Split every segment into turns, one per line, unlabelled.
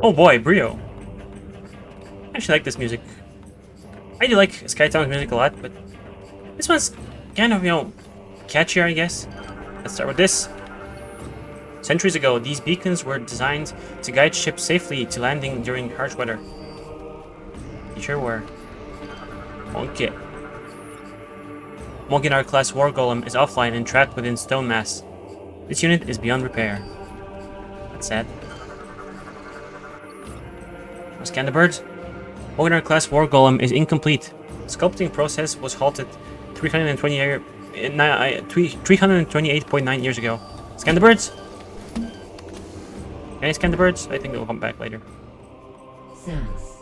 Oh boy, Brio. I actually like this music. I do like Skytown's music a lot, but this one's kind of, catchier, I guess. Let's start with this. Centuries ago, these beacons were designed to guide ships safely to landing during harsh weather. You sure were. Okay. Moginar class War Golem is offline and trapped within stone mass. This unit is beyond repair. That's sad. Scan the bird. Moginar class War Golem is incomplete. Sculpting process was halted 328.9 years ago. Scan the birds. Can I scan the birds? I think they'll come back later.
Samus,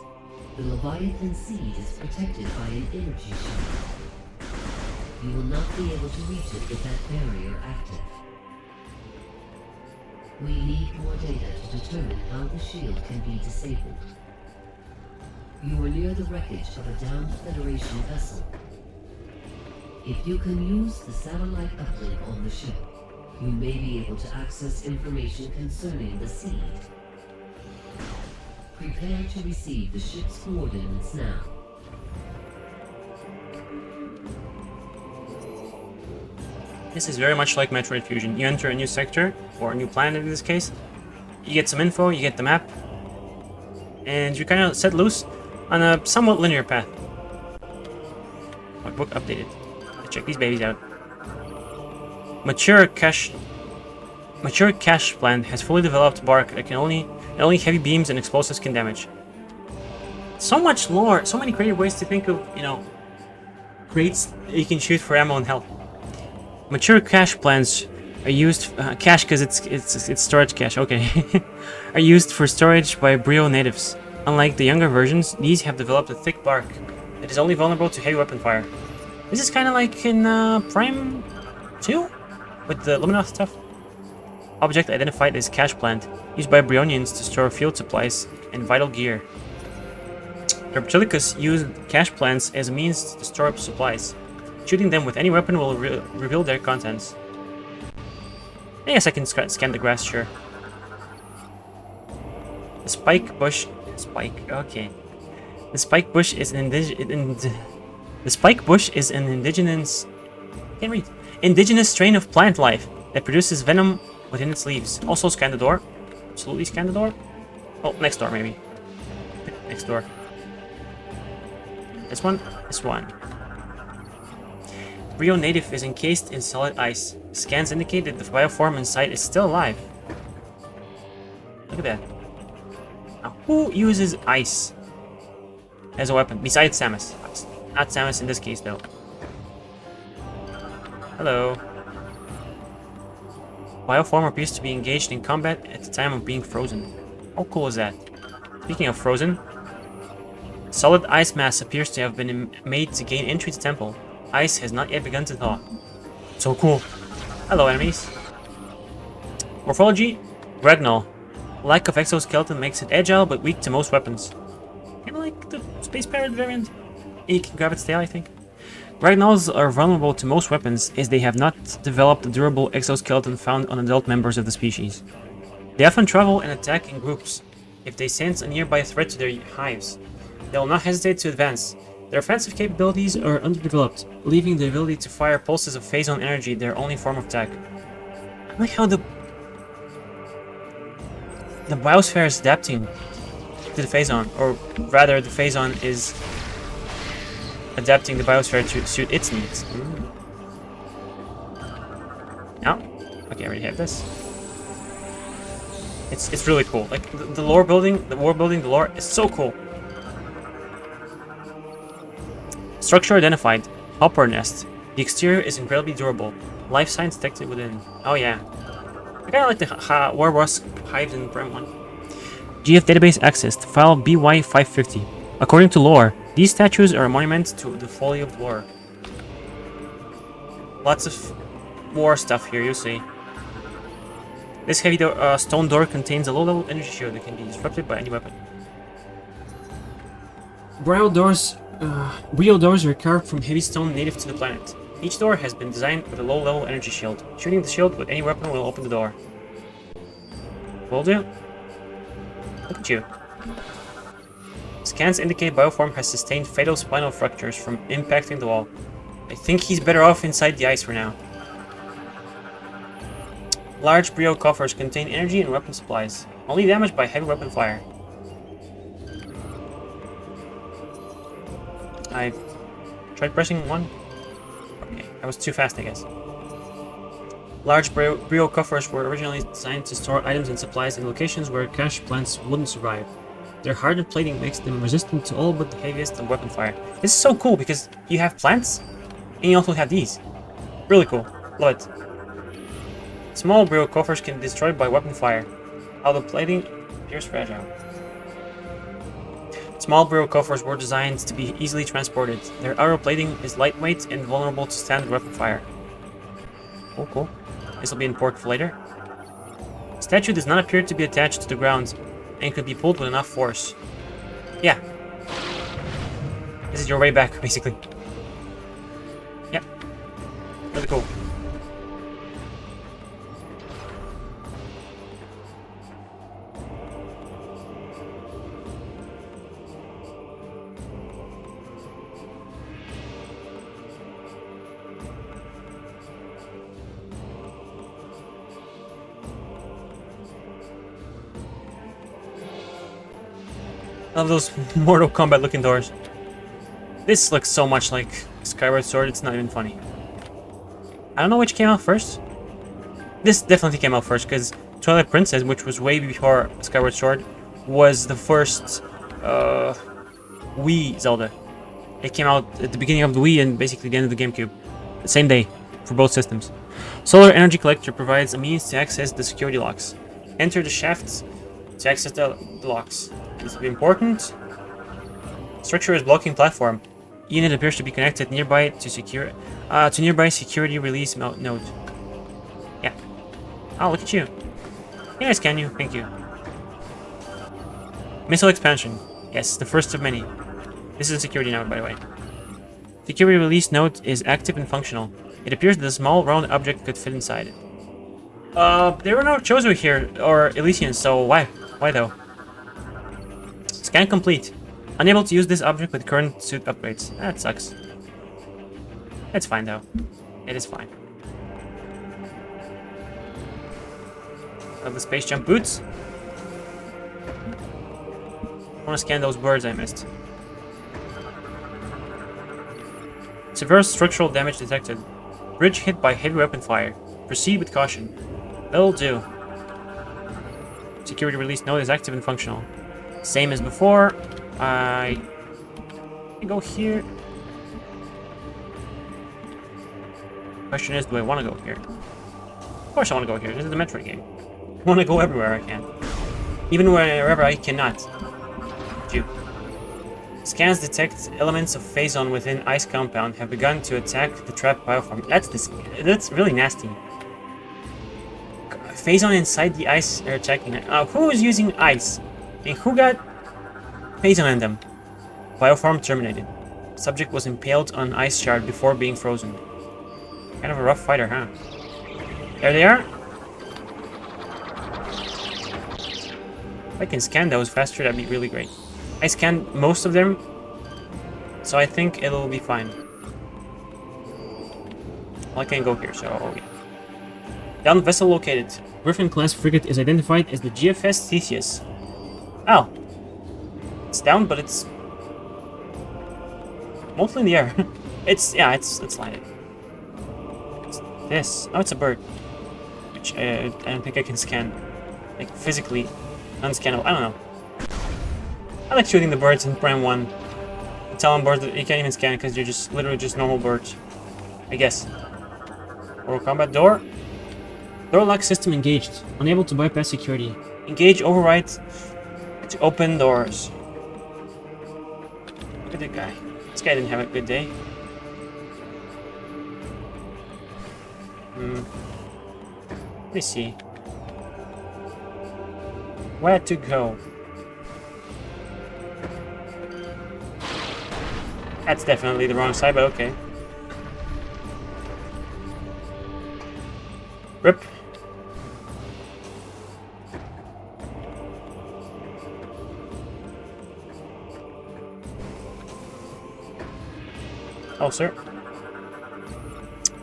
the Leviathan seed is protected by an energy shield. You will not be able to reach it with that barrier active. We need more data to determine how the shield can be disabled. You are near the wreckage of a downed Federation vessel. If you can use the satellite uplink on the ship, you may be able to access information concerning the seed. Prepare to receive the ship's coordinates now.
This is very much like Metroid Fusion. You enter a new sector, or a new planet in this case, you get some info, you get the map, and you kind of set loose on a somewhat linear path. Book updated. Let's check these babies out. Mature cache plant has fully developed bark that can only heavy beams and explosives can damage. So much lore, so many creative ways to think of, crates that you can shoot for ammo and health. Mature cache plants are used cache because it's storage cache. Okay, are used for storage by Brio natives. Unlike the younger versions, these have developed a thick bark that is only vulnerable to heavy weapon fire. This is kind of like in Prime 2 with the Luminoth stuff. Object identified as cache plant, used by Brionians to store field supplies and vital gear. Reptilicus used cache plants as a means to store up supplies. Shooting them with any weapon will reveal their contents. I guess I can scan the grass, sure. The spike bush... okay. The spike bush is an indigenous... can't read. Indigenous strain of plant life that produces venom within its leaves. Also scan the door. Absolutely scan the door. Oh, next door maybe. Next door. This one? This one. Brio native is encased in solid ice. Scans indicate that the bioform inside is still alive. Look at that. Now, who uses ice as a weapon besides Samus? Not Samus in this case, though. Hello. Bioform appears to be engaged in combat at the time of being frozen. How cool is that? Speaking of frozen, solid ice mass appears to have been made to gain entry to temple. Ice has not yet begun to thaw. So cool. Hello, enemies. Morphology, Ragnall. Lack of exoskeleton makes it agile but weak to most weapons. Kinda like the Space Pirate variant. You can grab its tail, I think. Ragnalls are vulnerable to most weapons as they have not developed a durable exoskeleton found on adult members of the species. They often travel and attack in groups if they sense a nearby threat to their hives. They will not hesitate to advance. Their offensive capabilities are underdeveloped, leaving the ability to fire pulses of phase-on energy their only form of attack. I like how the biosphere is adapting to the phase-on, or rather the phase-on is adapting the biosphere to suit its needs. Now, okay, I already have this. It's really cool. Like the lore building, the lore is so cool. Structure identified. Hopper nest. The exterior is incredibly durable. Life signs detected within. Oh yeah. I kinda like the Warboss hives in Prime 1. GF database accessed. File BY550. According to lore, these statues are a monument to the folly of war. Lots of war stuff here, you see. This heavy stone door contains a low-level energy shield that can be disrupted by any weapon. Brio doors are carved from heavy stone native to the planet. Each door has been designed with a low-level energy shield. Shooting the shield with any weapon will open the door. Will do. Look at you. Scans indicate Bioform has sustained fatal spinal fractures from impacting the wall. I think he's better off inside the ice for now. Large Brio coffers contain energy and weapon supplies, only damaged by heavy weapon fire. I tried pressing 1. Okay, I was too fast, I guess. Large Brio coffers were originally designed to store items and supplies in locations where cache plants wouldn't survive. Their hardened plating makes them resistant to all but the heaviest of weapon fire. This is so cool because you have plants, and you also have these. Really cool. Love it. Small Brio coffers can be destroyed by weapon fire, while the plating appears fragile. Small Brio coffers were designed to be easily transported. Their outer plating is lightweight and vulnerable to standard weapon fire. Oh, cool. This will be important for later. The statue does not appear to be attached to the ground and could be pulled with enough force. Yeah. This is your way back, basically. Yeah. Really cool. I love those Mortal Kombat looking doors. This looks so much like Skyward Sword, it's not even funny. I don't know which came out first. This definitely came out first, because Twilight Princess, which was way before Skyward Sword, was the first Wii Zelda. It came out at the beginning of the Wii and basically the end of the GameCube. The same day, for both systems. Solar Energy Collector provides a means to access the security locks. Enter the shafts to access the locks. This will be important. Structure is blocking platform. Unit appears to be connected nearby to nearby security release node. Yeah. Oh, look at you. Yes, can you? Thank you. Missile expansion. Yes, the first of many. This is a security node, by the way. Security release node is active and functional. It appears that a small round object could fit inside it. There were no Chozo here, or Elysians, so why? Why though? Scan complete. Unable to use this object with current suit upgrades. That sucks. It's fine though. It is fine. Have the space jump boots. I want to scan those birds I missed. Severe structural damage detected. Bridge hit by heavy weapon fire. Proceed with caution. That'll do. Security release node is active and functional. Same as before. I go here. Question is, do I want to go here? Of course I want to go here. This is the Metroid game. I want to go everywhere I can. Even wherever I cannot. Phew. Scans detect elements of phazon within ice compound have begun to attack the trapped bioform. That's really nasty. Phazon inside the ice are attacking. Who is using ice? And who got phazon in them? Bioform terminated. Subject was impaled on an ice shard before being frozen. Kind of a rough fighter, huh? There they are. If I can scan those faster, that'd be really great. I scanned most of them, so I think it'll be fine. Well, I can go here, so yeah. Down vessel located. Griffin-class frigate is identified as the GFS Theseus. Oh. It's down, but it's mostly in the air. it's landed. What's this? Oh, it's a bird. Which I don't think I can scan. Like, physically unscannable. I don't know. I like shooting the birds in Prime 1. And telling birds that you can't even scan because they're just literally just normal birds. I guess. Mortal Kombat door. Door lock system engaged. Unable to bypass security. Engage override to open doors. Look at that guy. This guy didn't have a good day. Let me see. Where to go? That's definitely the wrong side, but okay. Rip. Oh, sir.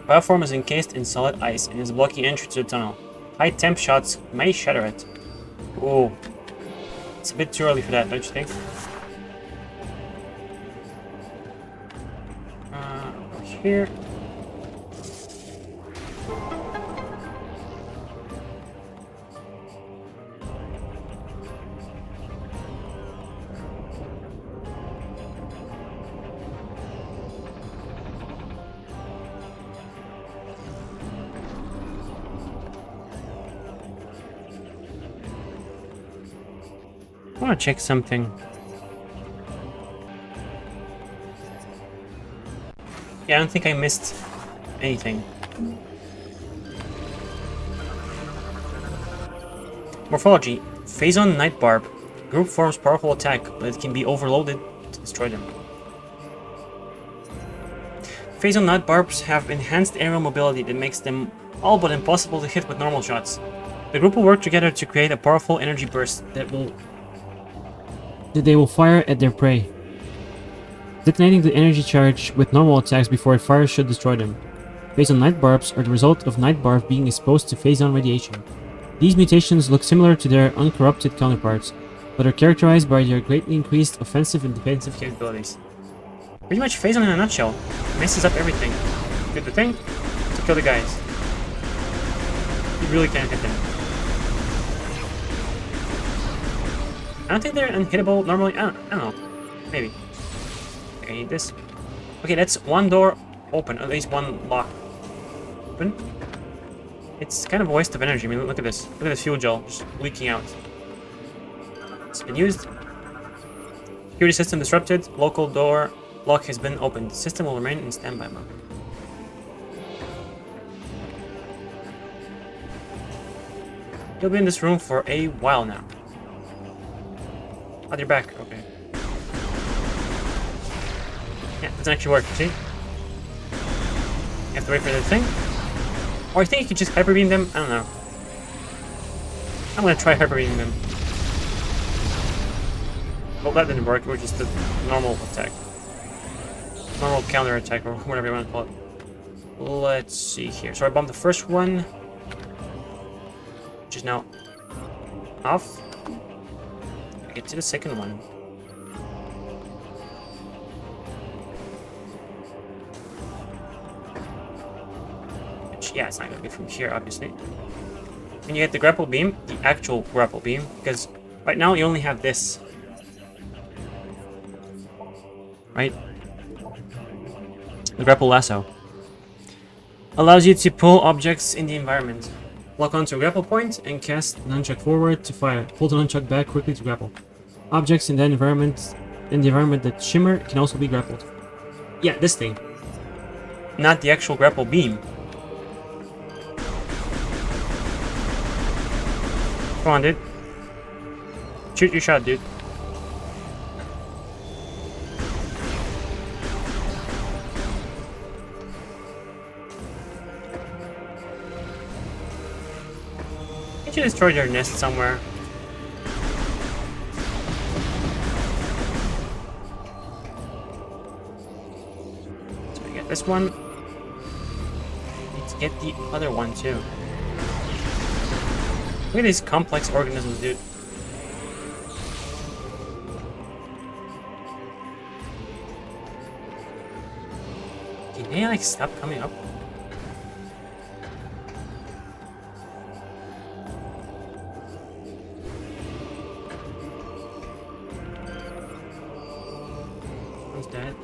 Platform is encased in solid ice and is blocking entry to the tunnel. High temp shots may shatter it. Ooh. It's a bit too early for that, don't you think? Over here. I want to check something. Yeah, I don't think I missed anything. Morphology. Phazon Night Barb. Group forms powerful attack, but it can be overloaded to destroy them. Phazon Night Barbs have enhanced aerial mobility that makes them all but impossible to hit with normal shots. The group will work together to create a powerful energy burst that they will fire at their prey. Detonating the energy charge with normal attacks before it fires should destroy them. Phazon Night Barbs are the result of Night Barb being exposed to Phazon radiation. These mutations look similar to their uncorrupted counterparts, but are characterized by their greatly increased offensive and defensive capabilities. Pretty much Phazon in a nutshell. Messes up everything. Did the thing to kill the guys. You really can't hit them. I don't think they're unhittable normally. I don't know. Maybe. Okay, I need this. Okay, that's one door open. At least one lock open. It's kind of a waste of energy. I mean, look at this. Look at this fuel gel just leaking out. It's been used. Security system disrupted. Local door lock has been opened. System will remain in standby mode. You'll be in this room for a while now. Oh, you're back. Okay. Yeah, it doesn't actually work, see? You have to wait for the thing. Or I think you can just hyper beam them. I don't know. I'm gonna try hyper beaming them. Well, that didn't work. It was just a normal attack. Normal counter attack, or whatever you want to call it. Let's see here. So I bombed the first one, which is now off. I get to the second one. Which, yeah, it's not gonna be from here, obviously. And you get the grapple beam, the actual grapple beam, because right now you only have this. Right? The grapple lasso allows you to pull objects in the environment. Lock onto a grapple point and cast the nunchuck forward to fire. Pull the nunchuck back quickly to grapple. Objects in the environment that shimmer can also be grappled. Yeah, this thing. Not the actual grapple beam. Come on, dude. Shoot your shot, dude. Can't you destroy their nest somewhere? So I get this one. Need to get the other one too. Look at these complex organisms, dude. Can they like stop coming up? One's dead.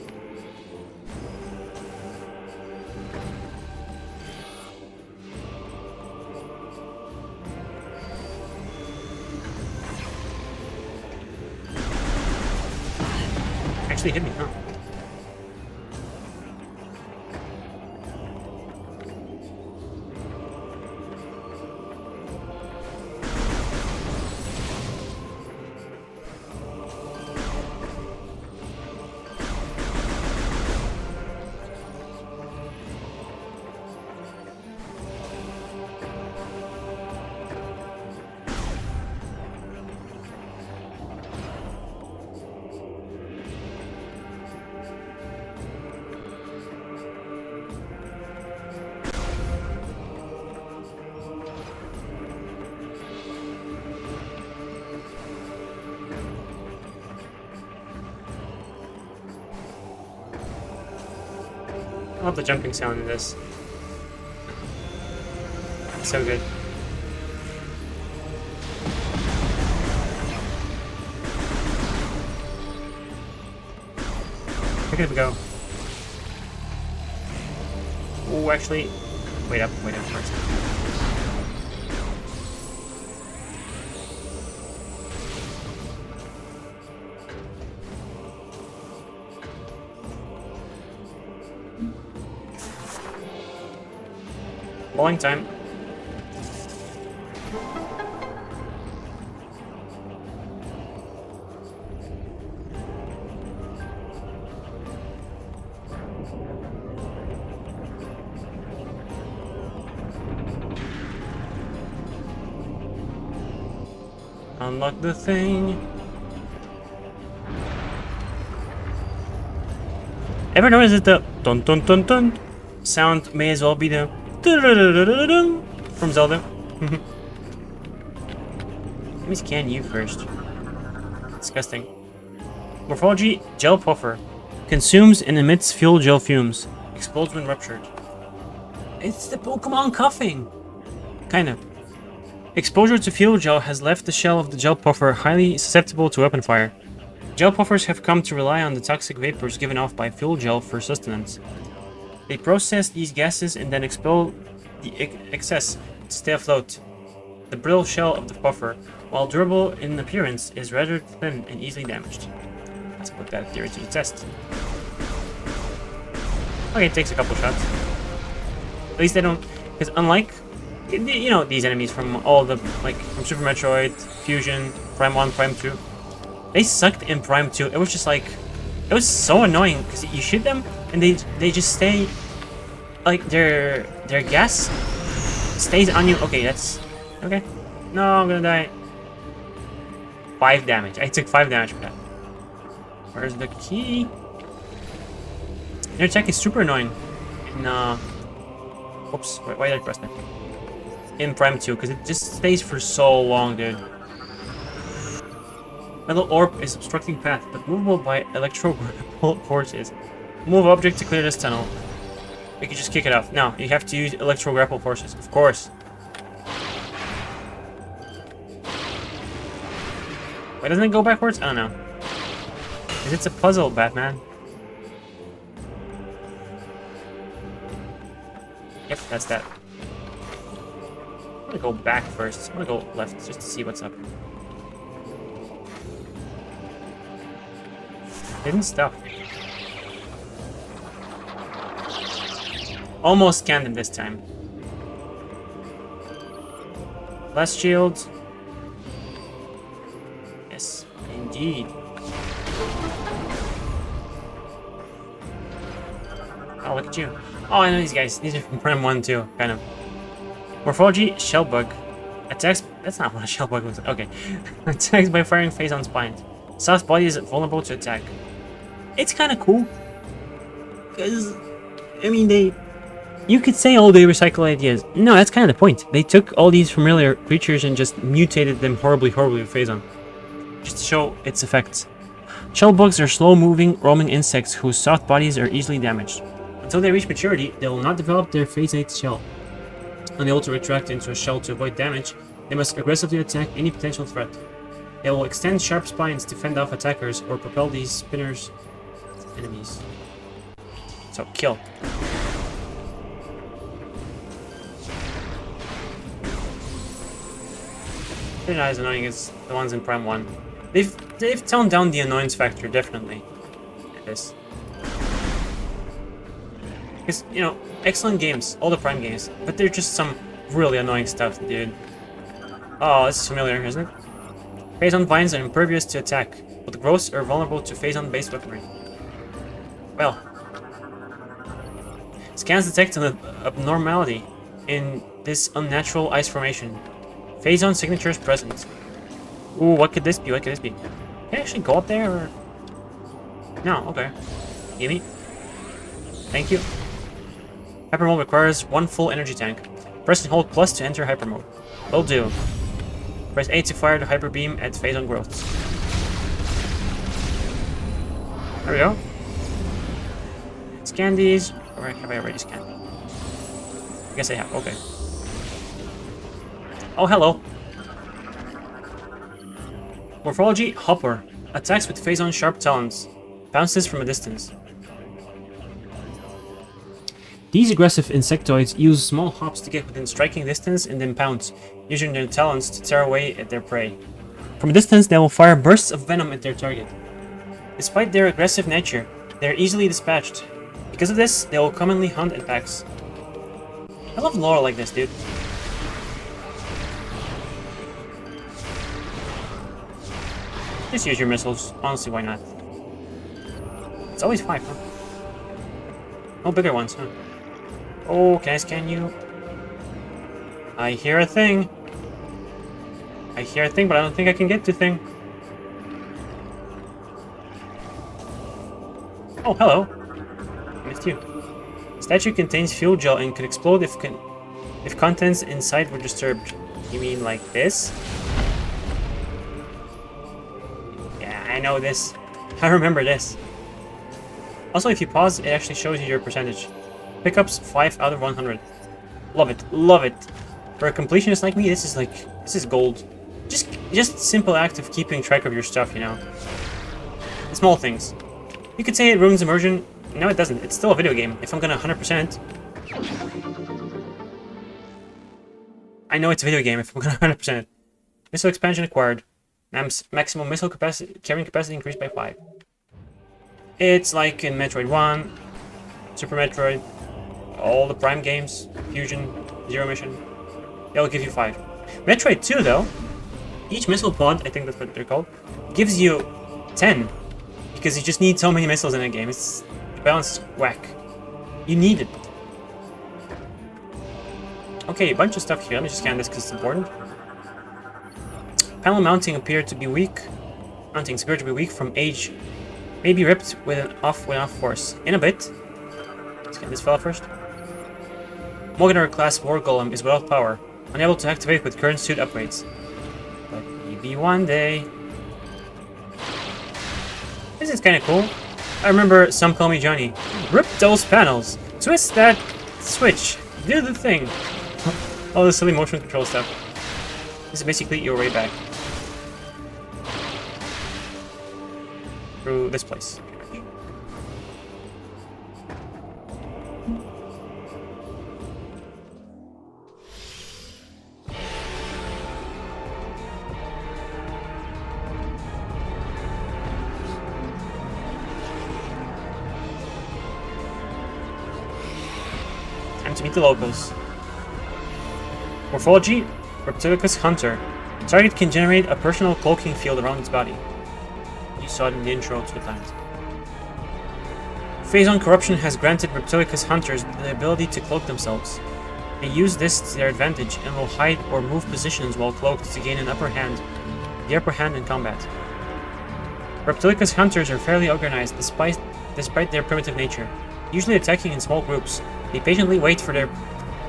Actually hit me, huh? I love the jumping sound in this. It's so good. Where could we go? Oh, actually, wait up first. Bowling time. Unlock the thing. Ever notice that the dun dun dun dun sound may as well be the from Zelda? Let me scan you first. Disgusting. Morphology, gel puffer. Consumes and emits fuel gel fumes. Explodes when ruptured. It's the Pokemon coughing! Kind of. Exposure to fuel gel has left the shell of the gel puffer highly susceptible to weapon fire. Gel puffers have come to rely on the toxic vapors given off by fuel gel for sustenance. They process these gases and then expel the excess to stay afloat. The brittle shell of the puffer, while durable in appearance, is rather thin and easily damaged. Let's put that theory to the test. Okay, it takes a couple shots. At least they don't, because unlike, you know, these enemies from all the, like, from Super Metroid, Fusion, Prime 1, Prime 2, they sucked in Prime 2. It was just like, it was so annoying, because you shoot them, and they just stay, like, their gas stays on you. Okay, that's, okay. No, I'm gonna die. 5 damage. I took 5 damage for that. Where's the key? Their attack is super annoying. In, oops, why did I press that? In Prime 2, because it just stays for so long, dude. Metal orb is obstructing path, but movable by electro forces. Move object to clear this tunnel. We can just kick it off. No, you have to use electro grapple forces, of course. Why doesn't it go backwards? I don't know. Because it's a puzzle, Batman. Yep, that's that. I'm gonna go back first. I'm gonna go left just to see what's up. Hidden stuff. Almost scanned him this time. Last shield. Yes, indeed. Oh, look at you. Oh, I know these guys. These are from Prime 1 too, kind of. Morphology, shell bug. Attacks. That's not what a shell bug looks like. Okay. Attacks by firing phase on spines. Soft body is vulnerable to attack. It's kind of cool. Because, I mean, you could say, oh, they recycle ideas. No, that's kind of the point. They took all these familiar creatures and just mutated them horribly with Phazon. Just to show its effects. Shell bugs are slow-moving, roaming insects whose soft bodies are easily damaged. Until they reach maturity, they will not develop their phasate shell. Unable to retract into a shell to avoid damage, they must aggressively attack any potential threat. They will extend sharp spines to fend off attackers or propel these spinners enemies. So, kill. They're not as annoying as the ones in Prime 1. They've toned down the annoyance factor, definitely. This. Because, you know, excellent games, all the Prime games, but they're just some really annoying stuff, dude. Oh, this is familiar, isn't it? Phazon vines are impervious to attack, but the growths are vulnerable to Phazon-based weaponry. Well. Scans detect an abnormality in this unnatural ice formation. Phazon signatures present. Ooh, what could this be? What could this be? Can I actually go up there, or...? No, okay. Gimme. Thank you. Hyper mode requires 1 full energy tank. Press and hold plus to enter hyper mode. Will do. Press A to fire the hyper beam at Phazon growths. There we go. Scan these. Or have I already scanned? I guess I have. Okay. Oh, hello. Morphology, Hopper. Attacks with phase-on sharp talons. Bounces from a distance. These aggressive insectoids use small hops to get within striking distance and then pounce, using their talons to tear away at their prey. From a distance, they will fire bursts of venom at their target. Despite their aggressive nature, they are easily dispatched. Because of this, they will commonly hunt in packs. I love lore like this, dude. Just use your missiles. Honestly, why not? It's always 5, huh? No bigger ones, huh? Oh, can I scan you? I hear a thing. I hear a thing, but I don't think I can get to thing. Oh, hello. Missed you. The statue contains fuel gel and could explode if contents inside were disturbed. You mean like this? Yeah, I know this. I remember this. Also, if you pause, it actually shows you your percentage. Pickups 5 out of 100. Love it, love it. For a completionist like me, this is gold. Just simple act of keeping track of your stuff, you know. The small things. You could say it ruins immersion. No, it doesn't. It's still a video game. If I'm gonna 100%, I know it's a video game. If I'm gonna 100%, missile expansion acquired. Maximum missile carrying capacity increased by 5. It's like in Metroid 1, Super Metroid, all the Prime games, Fusion, Zero Mission. They'll give you 5. Metroid 2, though, each missile pod, I think that's what they're called, gives you 10. Because you just need so many missiles in a game. It's the balance is whack. You need it. Okay, a bunch of stuff here. Let me just scan this because it's important. Panel mounting appeared to be weak. Mountings appear to be weak from age. May be ripped with an off force. In a bit. Scan this fella first. Moganar class War Golem is without power, unable to activate with current suit upgrades. But maybe one day. This is kinda cool. I remember Some Call Me Johnny. Rip those panels! Twist that switch! Do the thing! All the silly motion control stuff. This is basically your way back. Through this place. Time to meet the locals. Morphology, Reptilicus Hunter. The target can generate a personal cloaking field around its body. You saw it in the intro 2 times. Phase-on corruption has granted Reptilicus Hunters the ability to cloak themselves. They use this to their advantage and will hide or move positions while cloaked to gain the upper hand in combat. Reptilicus Hunters are fairly organized despite their primitive nature, usually attacking in small groups. They patiently wait for their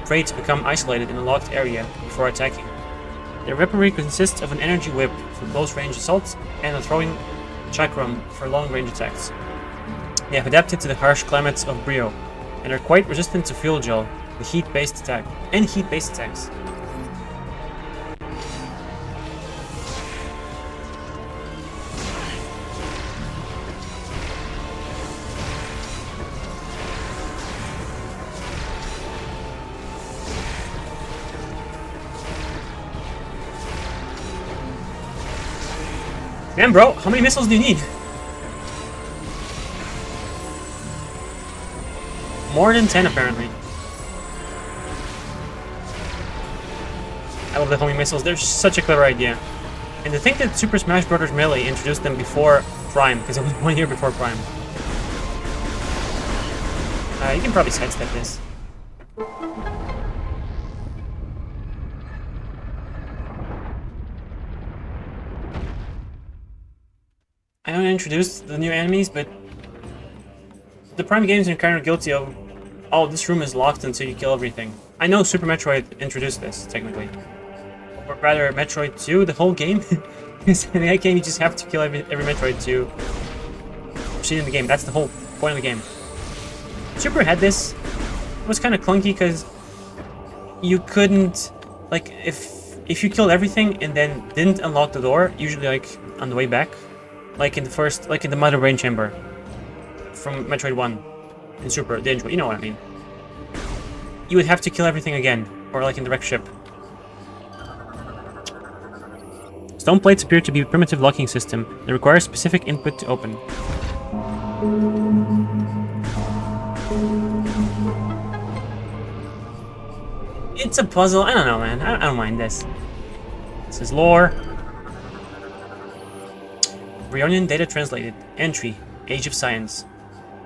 prey to become isolated in a locked area before attacking. Their weaponry consists of an energy whip for close-range assaults and a throwing chakram for long-range attacks. They have adapted to the harsh climates of Brio and are quite resistant to fuel gel, the heat-based attacks. Damn, bro, how many missiles do you need? More than 10, apparently. I love the homing missiles. They're such a clever idea. And to think that Super Smash Bros. Melee introduced them before Prime, because it was 1 year before Prime. You can probably sidestep this. I don't introduce the new enemies, but the Prime games are kind of guilty of, oh, this room is locked until you kill everything. I know Super Metroid introduced this, technically. Or rather, Metroid 2, the whole game. In that game, you just have to kill every Metroid to proceed in the game. That's the whole point of the game. Super had this, was kind of clunky because you couldn't, like, if you killed everything and then didn't unlock the door, usually like on the way back, like in the Mother Brain Chamber from Metroid 1 in Super, you know what I mean. You would have to kill everything again, or like in the wrecked ship. Stone plates appear to be a primitive locking system that requires specific input to open. It's a puzzle. I don't know, man. I don't mind this. This is lore. Brionian data translated. Entry. Age of Science.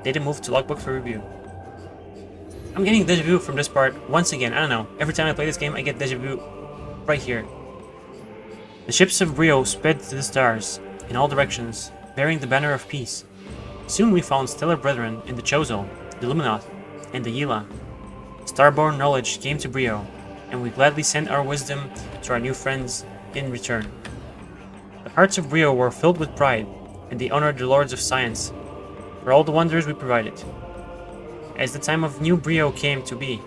Data moved to logbook for review. I'm getting deja vu from this part once again. I don't know. Every time I play this game, I get deja vu right here. The ships of Brio sped to the stars in all directions, bearing the banner of peace. Soon we found stellar brethren in the Chozo, the Luminoth, and the Yila. Starborn knowledge came to Brio, and we gladly sent our wisdom to our new friends in return. The hearts of Brio were filled with pride, and they honored the lords of science for all the wonders we provided. As the time of new Brio came to be,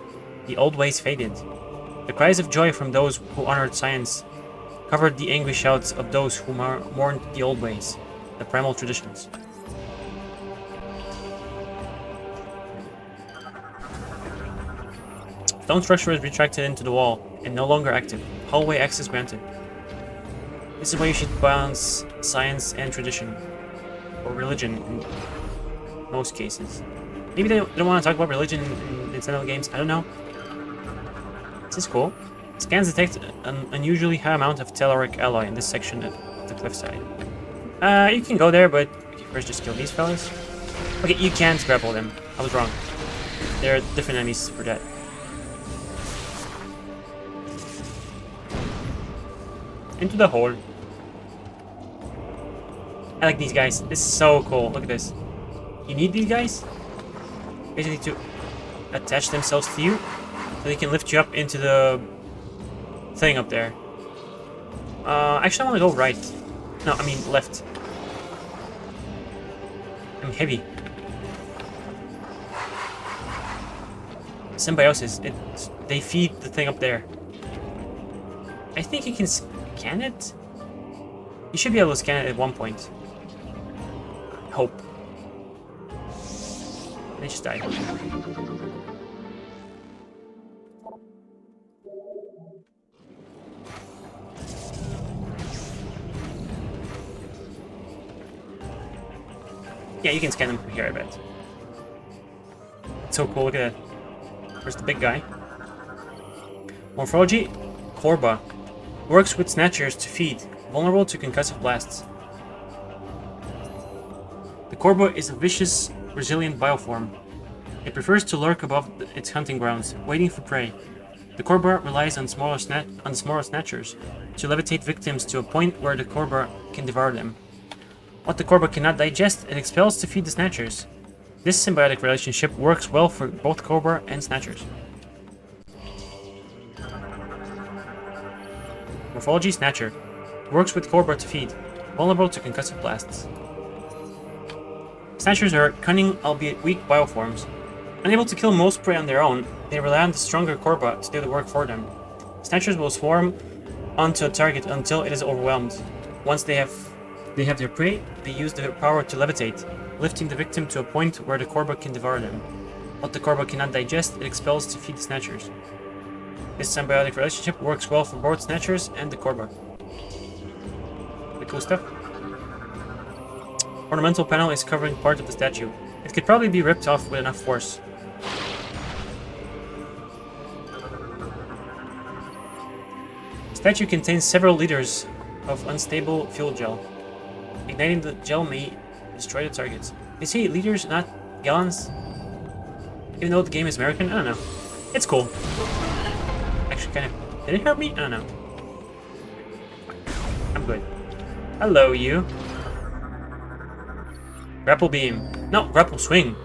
the old ways faded. The cries of joy from those who honored science covered the angry shouts of those who mourned the old ways, the primal traditions. Stone structure is retracted into the wall and no longer active. Hallway access granted. This is why you should balance science and tradition, or religion in most cases. Maybe they don't want to talk about religion in Nintendo games, I don't know. This is cool. Scans detect an unusually high amount of telluric alloy in this section of the cliffside. You can go there, but okay, first just kill these fellas. Okay, you can't grapple them. I was wrong. There are different enemies for that. Into the hole. I like these guys. This is so cool. Look at this. You need these guys basically to attach themselves to you so they can lift you up into the thing up there. Actually, I want to go right. No, I mean left. I'm heavy. Symbiosis. They feed the thing up there. I think you can scan it? You should be able to scan it at one point. Hope. They just died. Yeah, you can scan them from here, I bet. It's so cool, look at that. Where's the big guy? Morphology, Korba. Works with snatchers to feed, vulnerable to concussive blasts. The Korba is a vicious, resilient bioform. It prefers to lurk above its hunting grounds, waiting for prey. The Korba relies on smaller snatchers to levitate victims to a point where the Korba can devour them. What the Korba cannot digest, it expels to feed the snatchers. This symbiotic relationship works well for both Korba and snatchers. Morphology Snatcher. Works with Korba to feed, vulnerable to concussive blasts. Snatchers are cunning, albeit weak bioforms. Unable to kill most prey on their own, they rely on the stronger Korba to do the work for them. Snatchers will swarm onto a target until it is overwhelmed. Once they have their prey, they use their power to levitate, lifting the victim to a point where the Korba can devour them. What the Korba cannot digest, it expels to feed the Snatchers. This symbiotic relationship works well for both Snatchers and the Korba. The cool stuff. Ornamental panel is covering part of the statue. It could probably be ripped off with enough force. Statue contains several liters of unstable fuel gel. Igniting the gel may destroy the targets. They say liters, not gallons. Even though the game is American, I don't know. It's cool. Actually, kind of. Did it hurt me? I don't know. I'm good. Hello, you. Grapple beam. No, grapple swing.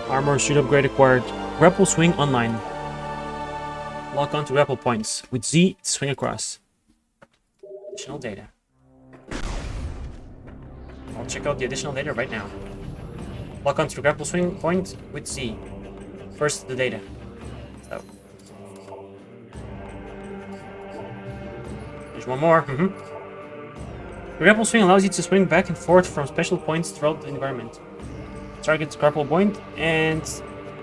Armor suit upgrade acquired. Grapple swing online. lock onto grapple points. With Z, to swing across. Additional data. I'll check out the additional data right now. Lock onto the grapple swing point with Z. First, the data. So. There's one more. The grapple swing allows you to swing back and forth from special points throughout the environment. Target the grapple point and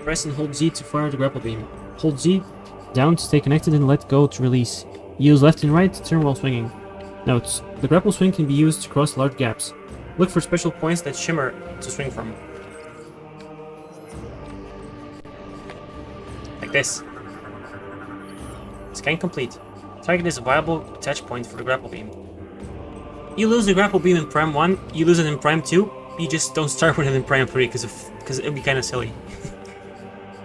press and hold Z to fire the grapple beam. Hold Z down to stay connected and let go to release. Use left and right to turn while swinging. Notes: the grapple swing can be used to cross large gaps. Look for special points that shimmer to swing from. Like this. Scan complete. Target is a viable attach point for the grapple beam. You lose the grapple beam in Prime 1, you lose it in Prime 2, you just don't start with it in Prime 3 because it would be kind of silly.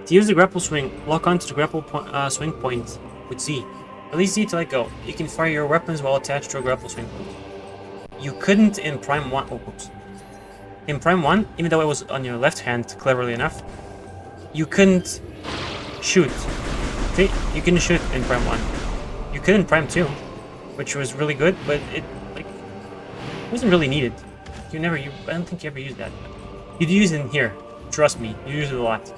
To use the grapple swing, lock onto the grapple swing point with Z. Release Z to let go. You can fire your weapons while attached to a grapple swing point. You couldn't in Prime 1. Oh, oops. In Prime 1, even though it was on your left hand, cleverly enough, you couldn't shoot. See? You couldn't shoot in Prime 1. You could in Prime 2, which was really good, but it wasn't really needed. I don't think you ever used that. You'd use it in here. Trust me, you use it a lot.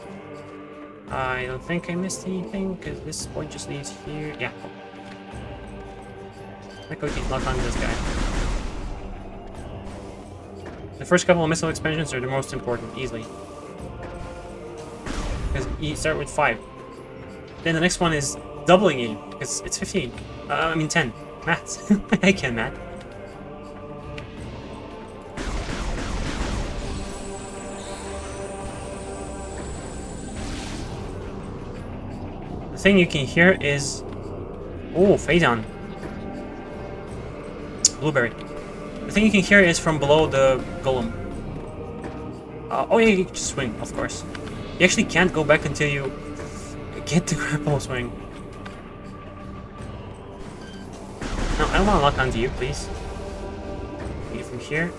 I don't think I missed anything, because this point just leads here. Yeah. I think we can lock onto this guy. The first couple of missile expansions are the most important, easily. Because you start with 5. Then the next one is doubling you, because it's 15. I mean 10. Maths. I can math. The thing you can hear is... Oh, phase on. Blueberry. The thing you can hear is from below the golem. Oh yeah, you can just swing, of course. You actually can't go back until you get the grapple swing. No, I don't want to lock onto you, please. Get from here.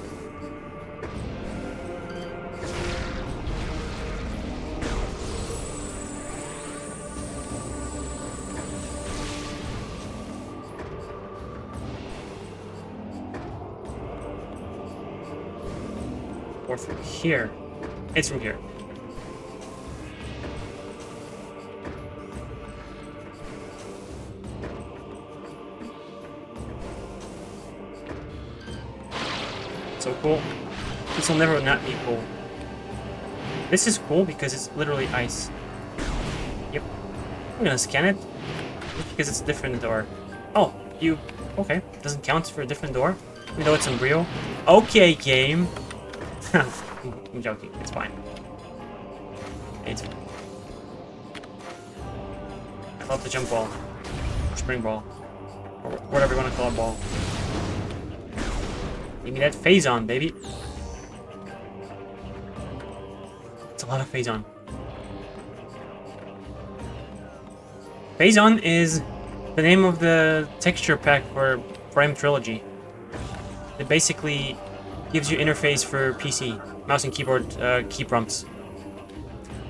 Or from here. It's from here. So cool. This will never not be cool. This is cool because it's literally ice. Yep. I'm gonna scan it. Just because it's a different door. Oh, you... Okay. Doesn't count for a different door. Even though it's in Brio. Okay, game. I'm joking. It's fine. It's fine. I love the jump ball. Or spring ball. Or whatever you want to call it, ball. Give me that phase on, baby. It's a lot of phase on. Phase on is the name of the texture pack for Prime Trilogy. It basically gives you interface for PC, mouse and keyboard key prompts.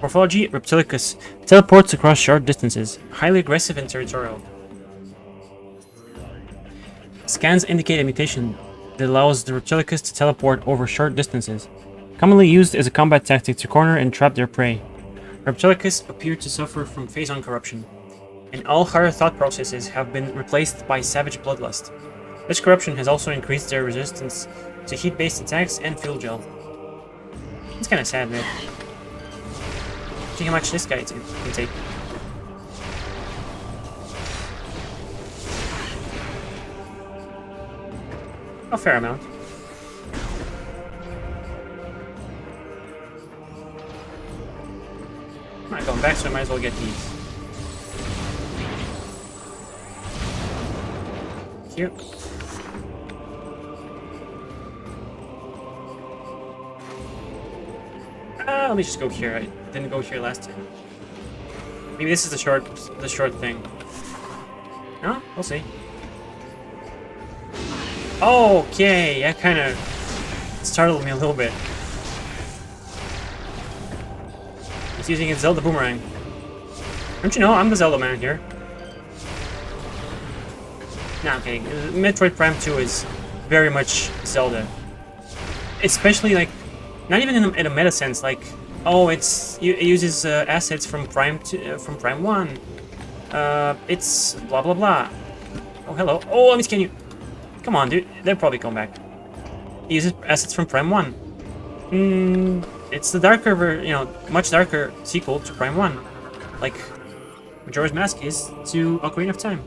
Morphology: Reptilicus. Teleports across short distances. Highly aggressive and territorial. Scans indicate a mutation that allows the Reptilicus to teleport over short distances. Commonly used as a combat tactic to corner and trap their prey. Reptilicus appear to suffer from phase-on corruption, and all higher thought processes have been replaced by savage bloodlust. This corruption has also increased their resistance to heat-based attacks and fuel gel. It's kinda sad, man. See how much this guy can take. A fair amount. I'm not going back, so I might as well get these. Here. Let me just go here. I didn't go here last time. Maybe this is the short thing. No? We'll see. Okay, that kind of startled me a little bit. He's using his Zelda boomerang. Don't you know, I'm the Zelda man here. No, I'm kidding. Metroid Prime 2 is very much Zelda. Especially, like, not even in a meta sense, like, oh, it uses assets from from Prime 1. It's blah blah blah. Oh, hello. Oh, let me scan you. Come on, dude. They'll probably come back. It uses assets from Prime 1. It's the darker, much darker sequel to Prime 1. Like, Majora's Mask is to Ocarina of Time.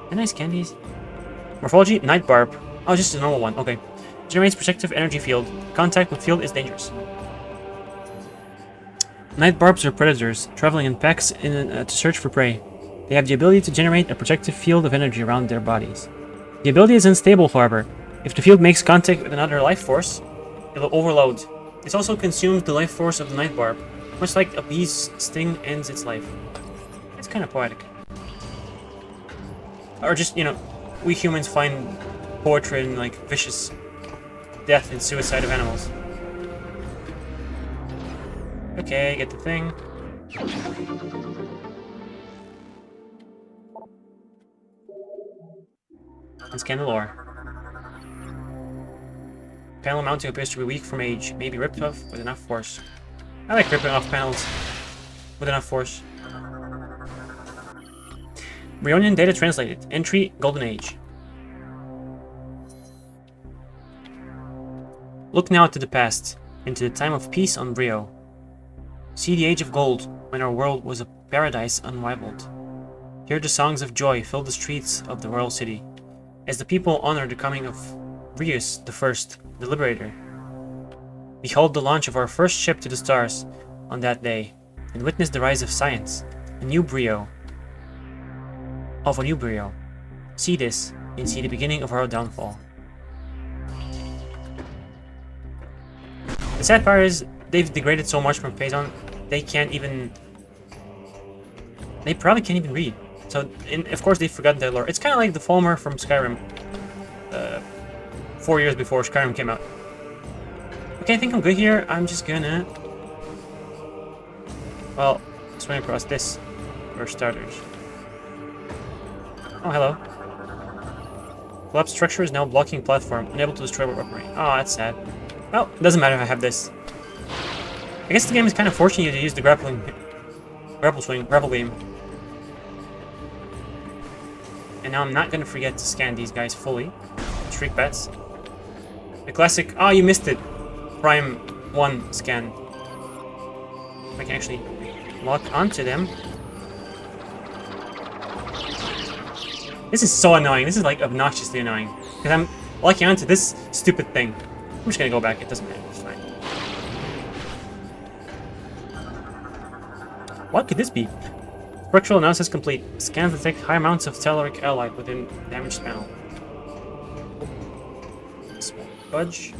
And nice candies. Morphology, Night Barb. Oh, just a normal one. Okay. Generates protective energy field. Contact with field is dangerous. Night barbs are predators, traveling in packs to search for prey. They have the ability to generate a protective field of energy around their bodies. The ability is unstable, however. If the field makes contact with another life force, it will overload. This also consumes the life force of the night barb, much like a bee's sting ends its life. It's kind of poetic. Or just, we humans find poetry in, like, vicious death and suicide of animals. Okay, get the thing. And scan the lore. Panel mounting appears to be weak from age, may be ripped off with enough force. I like ripping off panels with enough force. Brionian data translated. Entry, Golden Age. Look now to the past, into the time of peace on Brio. See the age of gold, when our world was a paradise unrivaled. Hear the songs of joy fill the streets of the royal city, as the people honor the coming of Rius the First, the Liberator. Behold the launch of our first ship to the stars on that day, and witness the rise of science, a new Brio. See this, and see the beginning of our downfall. The sad part is, they've degraded so much from Phazon, they probably can't even read. So, of course, they've forgotten their lore. It's kind of like the Falmer from Skyrim, 4 years before Skyrim came out. Okay, I think I'm good here. I'm just gonna... Well, swing across this, for starters. Oh, hello. Collapsed structure is now blocking platform, unable to destroy weaponry. Oh, that's sad. Well, it doesn't matter if I have this. I guess the game is kind of forcing you to use the grapple beam. And now I'm not gonna forget to scan these guys fully. Shriek bats. The classic, oh, you missed it. Prime 1 scan. If I can actually lock onto them. This is so annoying. This is like obnoxiously annoying. Because I'm locking onto this stupid thing. I'm just gonna go back. It doesn't matter. It's fine. What could this be? Structural analysis complete. Scans detect high amounts of telluric alloy within damaged panel. Small budge.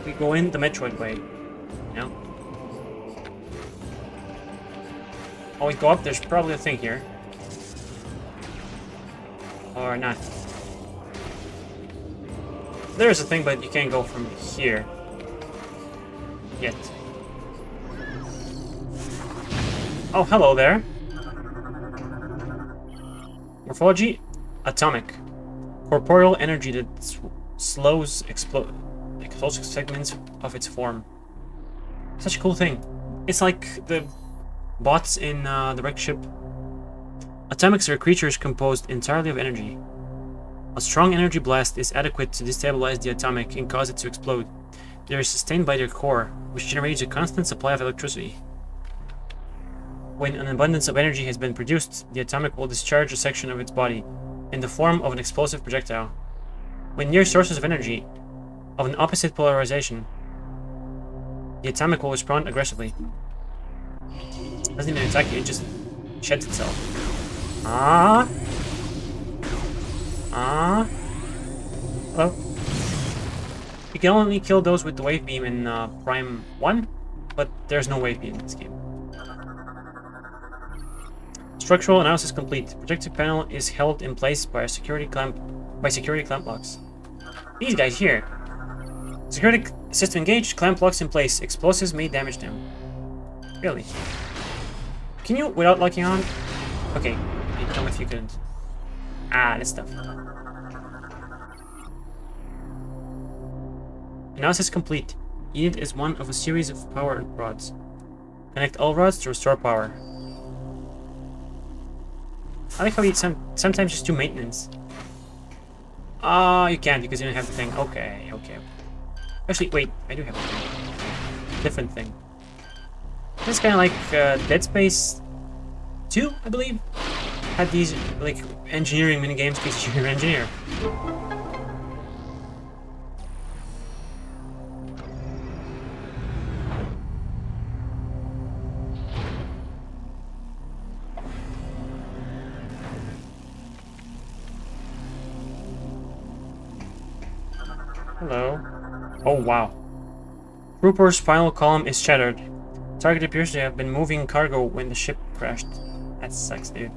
We go in the Metroid way. No. Always go up. There's probably a thing here. Or not. There's a thing, but you can't go from here. Yet. Oh, hello there. Morphology, atomic. Corporeal energy that slows explosive segments of its form. Such a cool thing. It's like the bots in the wrecked ship. Atomics are creatures composed entirely of energy. A strong energy blast is adequate to destabilize the atomic and cause it to explode. They are sustained by their core, which generates a constant supply of electricity. When an abundance of energy has been produced, the atomic will discharge a section of its body in the form of an explosive projectile. When near sources of energy of an opposite polarization, the atomic will respond aggressively. It doesn't even attack you, it just sheds itself. Hello. You can only kill those with the wave beam in Prime 1, but there's no wave beam in this game. Structural analysis complete. Protective panel is held in place by a security clamp locks. These guys here. Security system engaged, clamp locks in place. Explosives may damage them. Really? Can you without locking on? Okay, you tell me if you couldn't. Ah, this stuff. Analysis complete. Unit is one of a series of power rods. Connect all rods to restore power. I like how you sometimes just do maintenance. Ah, you can't because you don't have the thing. Okay, okay. Actually, wait, I do have the thing. Different thing. This kind of like Dead Space 2, I believe. Had these like engineering mini games because you're an engineer. Hello. Oh wow. Trooper's final column is shattered. Target appears to have been moving cargo when the ship crashed. That sucks, dude.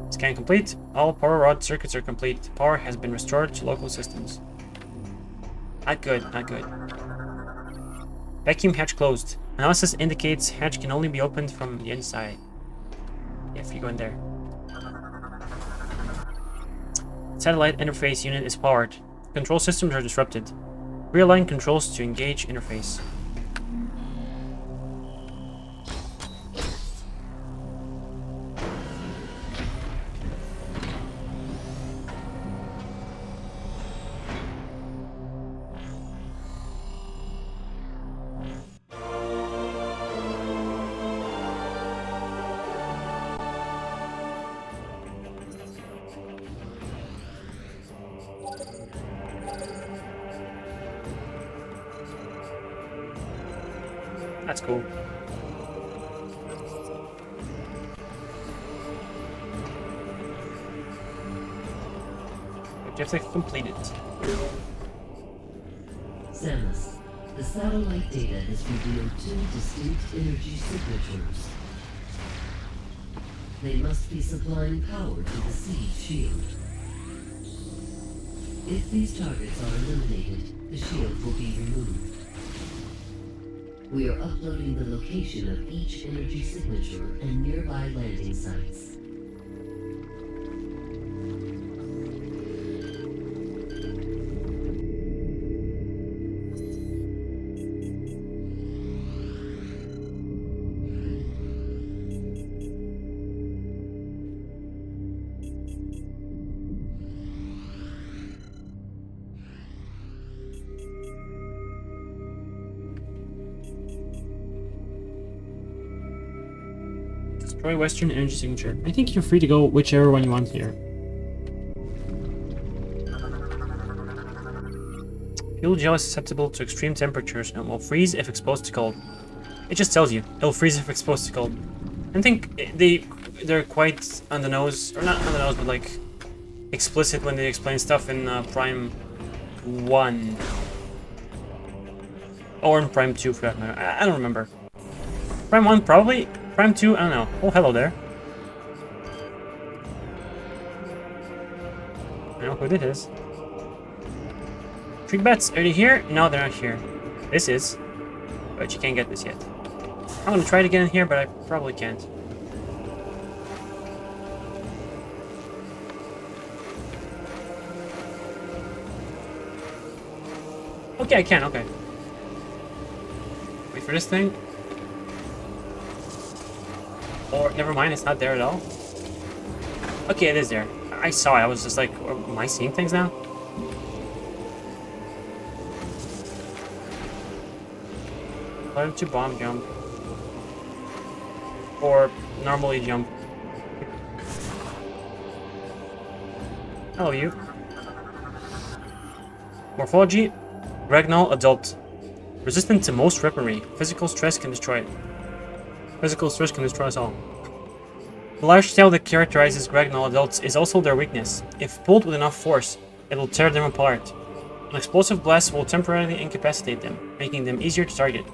Scan complete. All power rod circuits are complete. Power has been restored to local systems. Not good, not good. Vacuum hatch closed. Analysis indicates hatch can only be opened from the inside. Yeah, if you go in there. Satellite interface unit is powered. Control systems are disrupted. Realign controls to engage interface. That's cool. But you have to complete it.
Samus, the satellite data has revealed two distinct energy signatures. They must be supplying power to the siege shield. If these targets are eliminated, the shield will be removed. We are uploading the location of each energy signature and nearby landing sites.
Destroy Western Energy Signature. I think you're free to go whichever one you want here. Fuel gel is susceptible to extreme temperatures and will freeze if exposed to cold. It just tells you it'll freeze if exposed to cold. I think they're quite on the nose, or not on the nose, but like explicit when they explain stuff in Prime 1 or in Prime 2 for that matter. I don't remember. Prime 1 probably. Prime 2, I don't know. Oh, hello there. I know who this is. Trick bats, are they here? No, they're not here. This is. But you can't get this yet. I'm gonna try to get in here, but I probably can't. Okay, I can, okay. Wait for this thing. Or, never mind, it's not there at all. Okay, it is there. I saw it, I was just like, am I seeing things now? Learn to bomb jump. Or normally jump. Hello, you. Morphology. Regnal adult. Resistant to most weaponry. Physical stress can destroy it. Physical stress can destroy us all. The large tail that characterizes Regnal adults is also their weakness. If pulled with enough force, it will tear them apart. An explosive blast will temporarily incapacitate them, making them easier to target.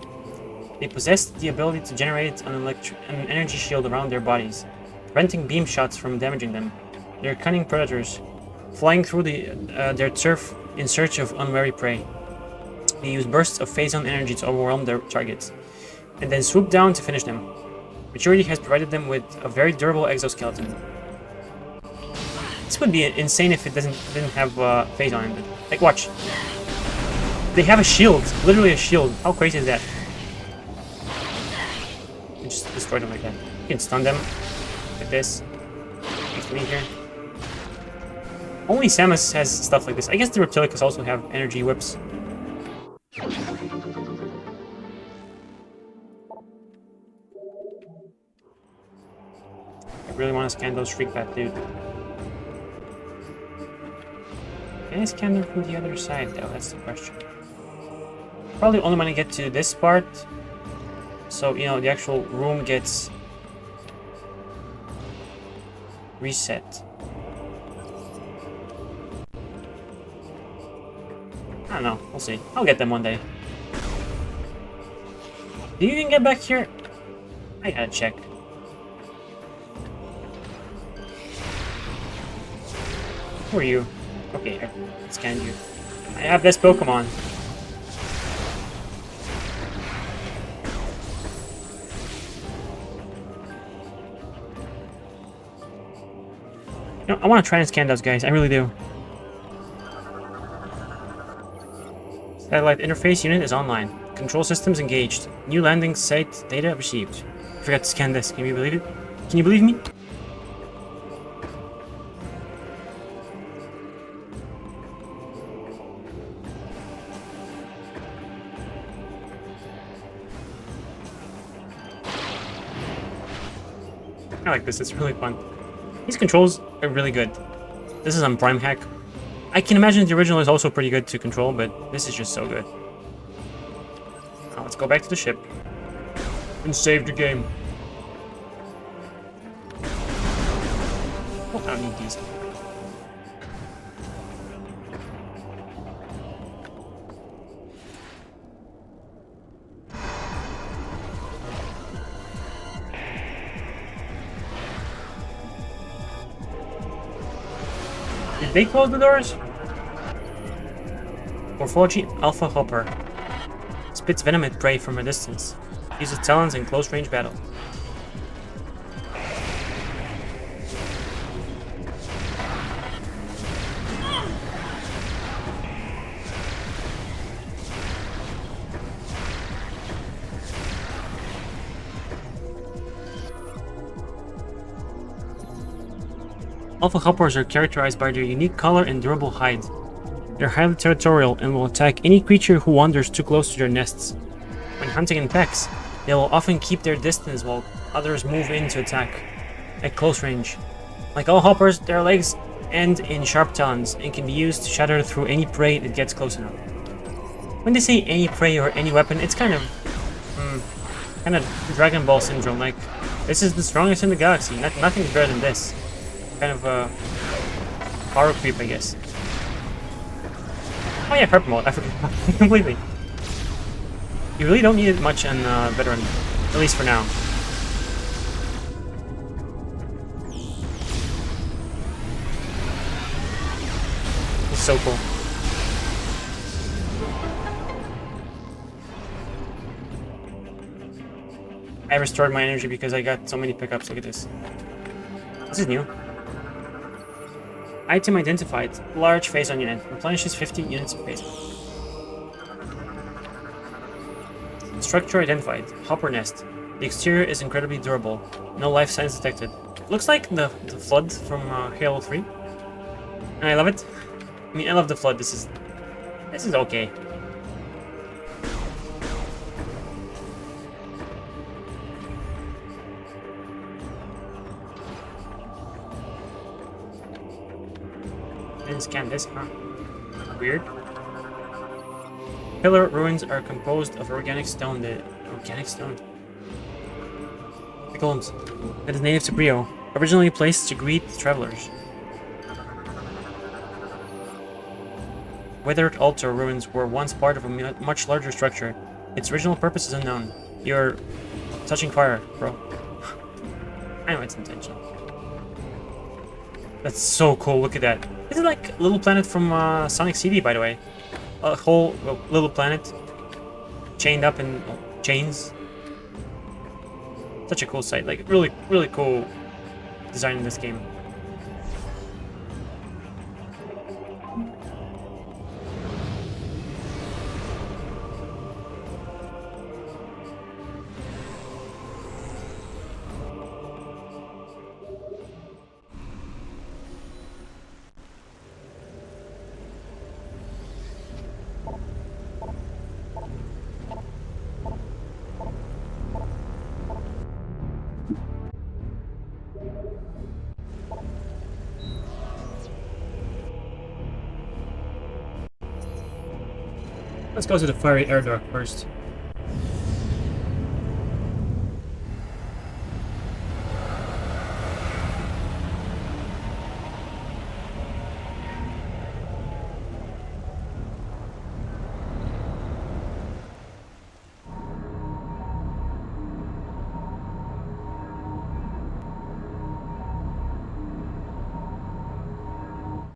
They possess the ability to generate an energy shield around their bodies, preventing beam shots from damaging them. They are cunning predators, flying through their turf in search of unwary prey. They use bursts of phase-on energy to overwhelm their targets, and then swoop down to finish them. Maturity has provided them with a very durable exoskeleton. This would be insane if it didn't have phase-on in it. Like, watch. They have a shield, literally a shield. How crazy is that? You just destroy them like that. You can stun them like this. Thanks to me here. Only Samus has stuff like this. I guess the Reptilicus also have energy whips. I really want to scan those Shriek Bat, dude. Can I scan them from the other side, though? That's the question. Probably only when I get to this part. So, you know, the actual room gets reset. I don't know. We'll see. I'll get them one day. Do you even get back here? I gotta check. Who are you? Okay, I scanned you. I have this Pokemon. You know, I want to try and scan those guys. I really do. Satellite interface unit is online. Control systems engaged. New landing site data received. I forgot to scan this. Can you believe it? Can you believe me? I like this. It's really fun. These controls are really good. This is on Prime Hack. I can imagine the original is also pretty good to control, but this is just so good. Now let's go back to the ship and save the game. Oh, I don't need these. Did they close the doors? Morphology Alpha Hopper. Spits venom at prey from a distance. Uses talons in close range battle. Alpha Hoppers are characterized by their unique color and durable hide. They're highly territorial and will attack any creature who wanders too close to their nests. When hunting in packs, they will often keep their distance while others move in to attack at close range. Like all hoppers, their legs end in sharp talons and can be used to shatter through any prey that gets close enough. When they say any prey or any weapon, it's kind of Dragon Ball syndrome. Like, this is the strongest in the galaxy. Nothing's better than this. Kind of power creep, I guess. Oh yeah, purple mode. I forgot completely. You really don't need it much on veteran, at least for now. It's so cool. I restored my energy because I got so many pickups. Look at this. This is new. Item identified. Large phase-on unit. Replenishes 50 units of phase. Structure identified. Hopper nest. The exterior is incredibly durable. No life signs detected. Looks like the flood from Halo 3. And I love it. I mean, I love the flood. This is okay. Didn't scan this, huh? Weird. Pillar ruins are composed of organic stone. The columns that is native to Brio, originally placed to greet travelers. Weathered altar ruins were once part of a much larger structure. Its original purpose is unknown. You're touching fire, bro. I know it's intentional. That's so cool. Look at that. This is like a little planet from Sonic CD, by the way. a whole little planet chained up in chains. Such a cool sight. Like really, really cool design in this game. Let's go to the fiery air dark first.